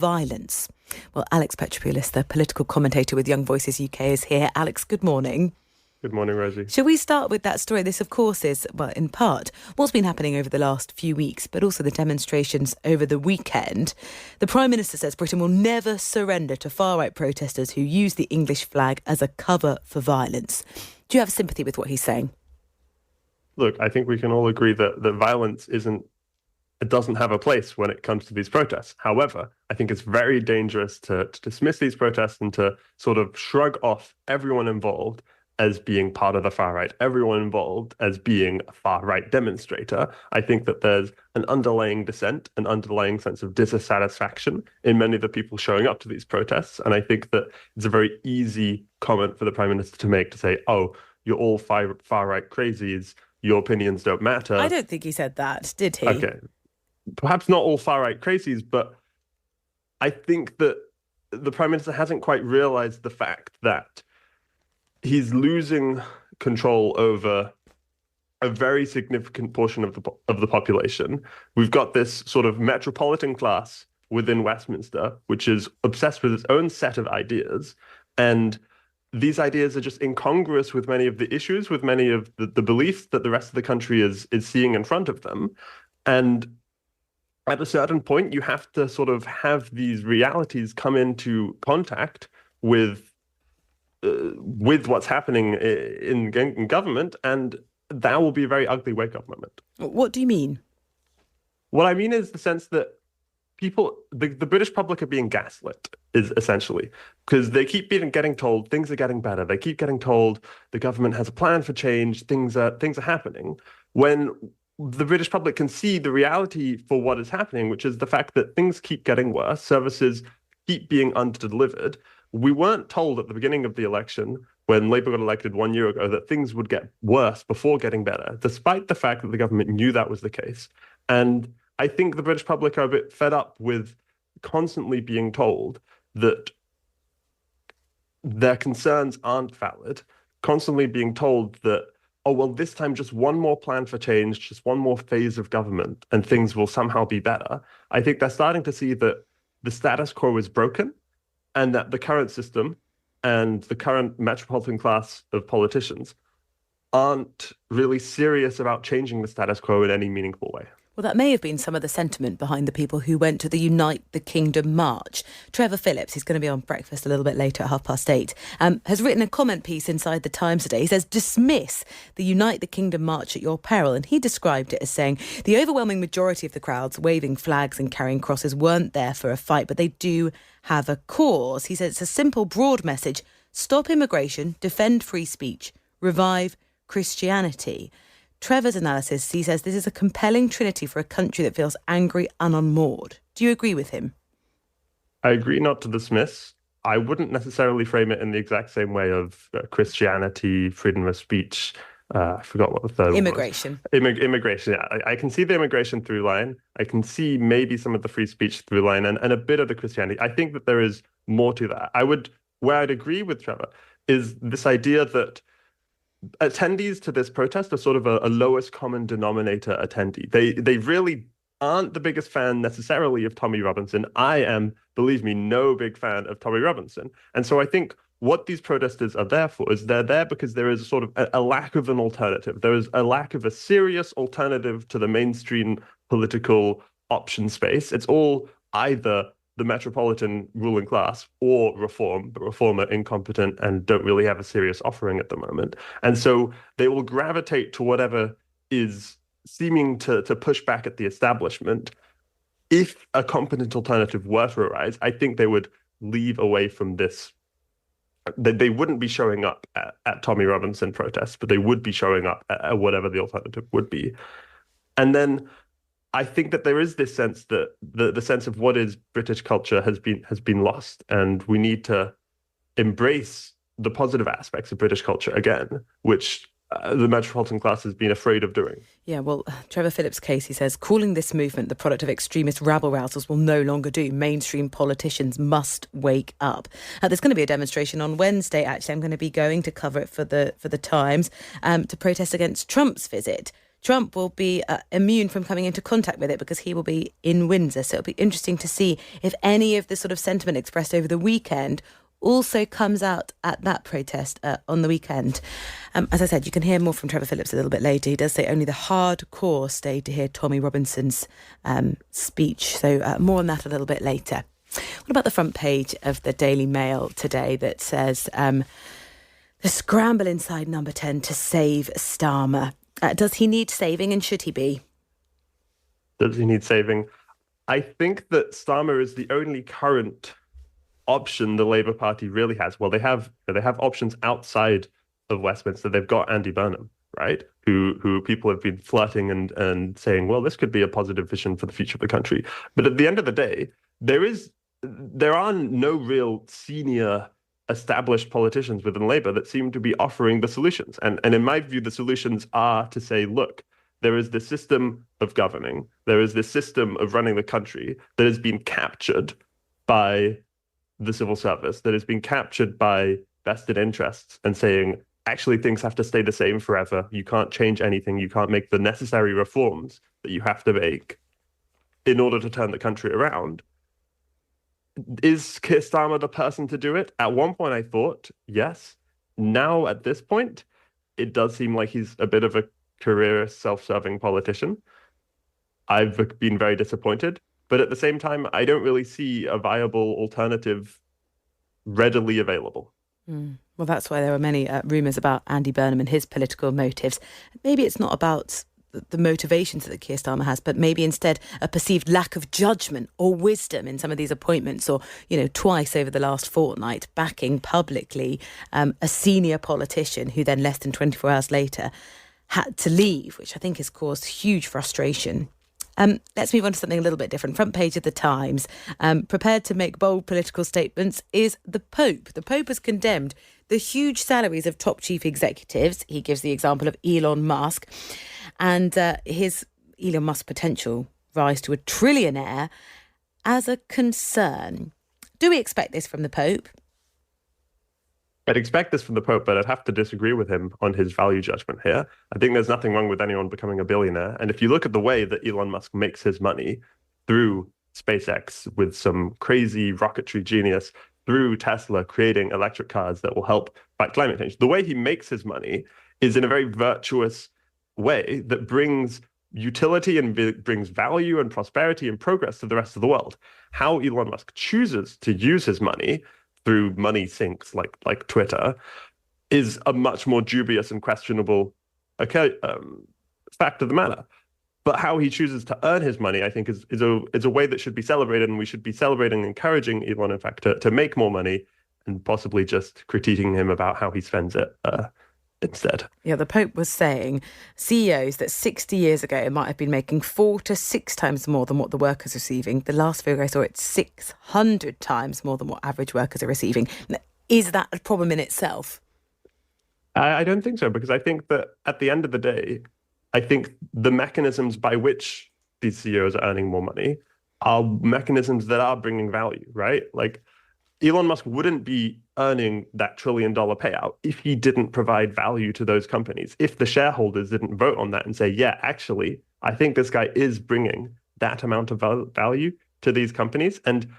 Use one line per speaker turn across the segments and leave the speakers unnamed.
violence. Well, Alex Petropoulos, the political commentator with Young Voices UK, is here. Alex, good morning.
Good morning, Rosie.
Shall we start with that story? This, of course, is, well, in part, what's been happening over the last few weeks, but also the demonstrations over the weekend. The Prime Minister says Britain will never surrender to far-right protesters who use the English flag as a cover for violence. Do you have sympathy with what he's saying?
Look, I think we can all agree that violence doesn't have a place when it comes to these protests. However, I think it's very dangerous to dismiss these protests and to sort of shrug off everyone involved as being part of the far right, everyone involved as being a far right demonstrator. I think that there's an underlying dissent, an underlying sense of dissatisfaction in many of the people showing up to these protests. And I think that it's a very easy comment for the Prime Minister to make, to say, oh, you're all far right crazies, your opinions don't matter.
I don't think he said that, did he?
Okay. Perhaps not all far right crazies, but I think that the Prime Minister hasn't quite realized the fact that he's losing control over a very significant portion of the population. We've got this sort of metropolitan class within Westminster, which is obsessed with its own set of ideas. And these ideas are just incongruous with many of the issues, with many of the beliefs that the rest of the country is seeing in front of them. And at a certain point, you have to sort of have these realities come into contact with what's happening in government, and that will be a very ugly wake-up moment.
What do you mean?
What I mean is the sense that the British public are being gaslit, is essentially, because they keep getting told things are getting better. They keep getting told the government has a plan for change. Things are happening. When the British public can see the reality for what is happening, which is the fact that things keep getting worse, services keep being underdelivered. We weren't told at the beginning of the election, when Labour got elected 1 year ago, that things would get worse before getting better, despite the fact that the government knew that was the case. And I think the British public are a bit fed up with constantly being told that their concerns aren't valid, constantly being told that, oh, well, this time just one more plan for change, just one more phase of government, and things will somehow be better. I think they're starting to see that the status quo is broken, and that the current system and the current metropolitan class of politicians aren't really serious about changing the status quo in any meaningful way.
Well, that may have been some of the sentiment behind the people who went to the Unite the Kingdom march. Trevor Phillips, who's going to be on Breakfast a little bit later at 8:30, has written a comment piece inside the Times today. He says, dismiss the Unite the Kingdom march at your peril. And he described it as saying, the overwhelming majority of the crowds waving flags and carrying crosses weren't there for a fight, but they do have a cause. He says it's a simple, broad message. Stop immigration, defend free speech, revive Christianity. Trevor's analysis, he says this is a compelling trinity for a country that feels angry and unmoored. Do you agree with him?
I agree not to dismiss. I wouldn't necessarily frame it in the exact same way of Christianity, freedom of speech. I forgot what the third
Immigration.
one was. Immigration, yeah. I can see the immigration through line. I can see maybe some of the free speech through line and a bit of the Christianity. I think that there is more to that. Where I'd agree with Trevor is this idea that attendees to this protest are sort of a lowest common denominator attendee. They really aren't the biggest fan necessarily of Tommy Robinson. I am, believe me, no big fan of Tommy Robinson. And so I think what these protesters are there for is they're there because there is a sort of a lack of an alternative. There is a lack of a serious alternative to the mainstream political option space. It's all either the metropolitan ruling class or reform, but reform are incompetent and don't really have a serious offering at the moment. And so they will gravitate to whatever is seeming to push back at the establishment. If a competent alternative were to arise, I think they would leave away from this. They wouldn't be showing up at Tommy Robinson protests, but they would be showing up at whatever the alternative would be. And then I think that there is this sense that the sense of what is British culture has been lost, and we need to embrace the positive aspects of British culture again, which the metropolitan class has been afraid of doing.
Yeah, well, Trevor Phillips' case, he says, calling this movement the product of extremist rabble-rousers will no longer do. Mainstream politicians must wake up. There's going to be a demonstration on Wednesday, actually. I'm going to be going to cover it for the Times to protest against Trump's visit Trump will be immune from coming into contact with it because he will be in Windsor. So it'll be interesting to see if any of the sort of sentiment expressed over the weekend also comes out at that protest on the weekend. As I said, you can hear more from Trevor Phillips a little bit later. He does say only the hardcore stayed to hear Tommy Robinson's speech. So more on that a little bit later. What about the front page of the Daily Mail today that says the scramble inside Number 10 to save Starmer? Does he need saving, and should he be?
Does he need saving? I think that Starmer is the only current option the Labour Party really has. Well, they have options outside of Westminster. They've got Andy Burnham, right? Who people have been flirting and saying, well, this could be a positive vision for the future of the country. But at the end of the day, there are no real senior established politicians within Labour that seem to be offering the solutions. And in my view, the solutions are to say, look, there is this system of governing, there is this system of running the country that has been captured by the civil service, that has been captured by vested interests, and saying, actually, things have to stay the same forever. You can't change anything. You can't make the necessary reforms that you have to make in order to turn the country around. Is Keir Starmer the person to do it? At one point, I thought, yes. Now, at this point, it does seem like he's a bit of a career self-serving politician. I've been very disappointed. But at the same time, I don't really see a viable alternative readily available.
Well, that's why there were many rumours about Andy Burnham and his political motives. Maybe it's not about the motivations that Keir Starmer has, but maybe instead a perceived lack of judgment or wisdom in some of these appointments, or, twice over the last fortnight, backing publicly a senior politician who then less than 24 hours later had to leave, which I think has caused huge frustration. Let's move on to something a little bit different. Front page of the Times. Prepared to make bold political statements is the Pope. The Pope has condemned the huge salaries of top chief executives. He gives the example of Elon Musk and his Elon Musk potential rise to a trillionaire as a concern. Do we expect this from the Pope?
I'd expect this from the Pope, but I'd have to disagree with him on his value judgment here. I think there's nothing wrong with anyone becoming a billionaire. And if you look at the way that Elon Musk makes his money through SpaceX with some crazy rocketry genius, through Tesla creating electric cars that will help fight climate change, the way he makes his money is in a very virtuous way that brings utility and brings value and prosperity and progress to the rest of the world. How Elon Musk chooses to use his money through money sinks like Twitter is a much more dubious and questionable fact of the matter. But how he chooses to earn his money, I think, is a way that should be celebrated, and we should be celebrating and encouraging Elon, in fact, to make more money, and possibly just critiquing him about how he spends it instead.
Yeah, the Pope was saying CEOs that 60 years ago might have been making 4 to 6 times more than what the workers are receiving. The last figure I saw, it's 600 times more than what average workers are receiving. Is that a problem in itself?
I don't think so, because I think that at the end of the day, I think the mechanisms by which these CEOs are earning more money are mechanisms that are bringing value, right? Like, Elon Musk wouldn't be earning that $1 trillion payout if he didn't provide value to those companies, if the shareholders didn't vote on that and say, yeah, actually, I think this guy is bringing that amount of value to these companies. And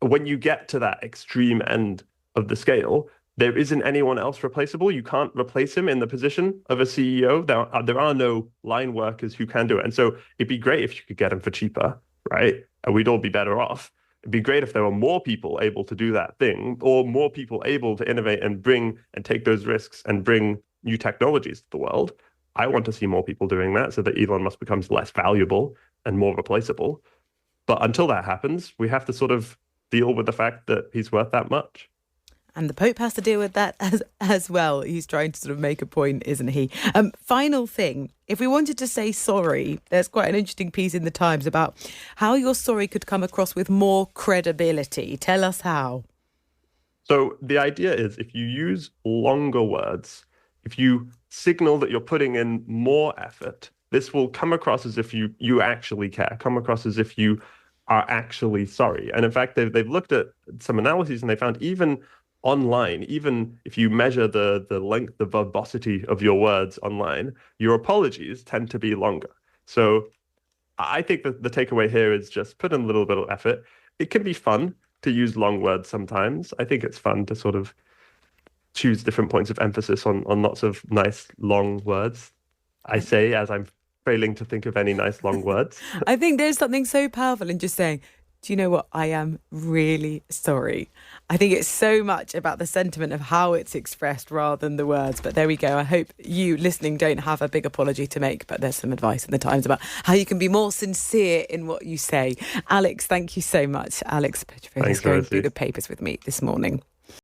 when you get to that extreme end of the scale, there isn't anyone else replaceable. You can't replace him in the position of a CEO. There are no line workers who can do it. And so it'd be great if you could get him for cheaper, right? And we'd all be better off. It'd be great if there were more people able to do that thing, or more people able to innovate and bring and take those risks and bring new technologies to the world. I want to see more people doing that so that Elon Musk becomes less valuable and more replaceable. But until that happens, we have to sort of deal with the fact that he's worth that much.
And the Pope has to deal with that as well. He's trying to sort of make a point, isn't he? Final thing, if we wanted to say sorry, there's quite an interesting piece in the Times about how your sorry could come across with more credibility. Tell us how.
So the idea is, if you use longer words, if you signal that you're putting in more effort, this will come across as if you actually care, come across as if you are actually sorry. And in fact, they've looked at some analyses and they found even online, even if you measure the length, the verbosity of your words online, your apologies tend to be longer. So I think that the takeaway here is just put in a little bit of effort. It can be fun to use long words sometimes. I think it's fun to sort of choose different points of emphasis on lots of nice long words. I say as I'm failing to think of any nice long words.
I think there's something so powerful in just saying, do you know what? I am really sorry. I think it's so much about the sentiment of how it's expressed rather than the words. But there we go. I hope you listening don't have a big apology to make, but there's some advice in the Times about how you can be more sincere in what you say. Alex, thank you so much. Alex Petropoulos is going through the papers with me this morning.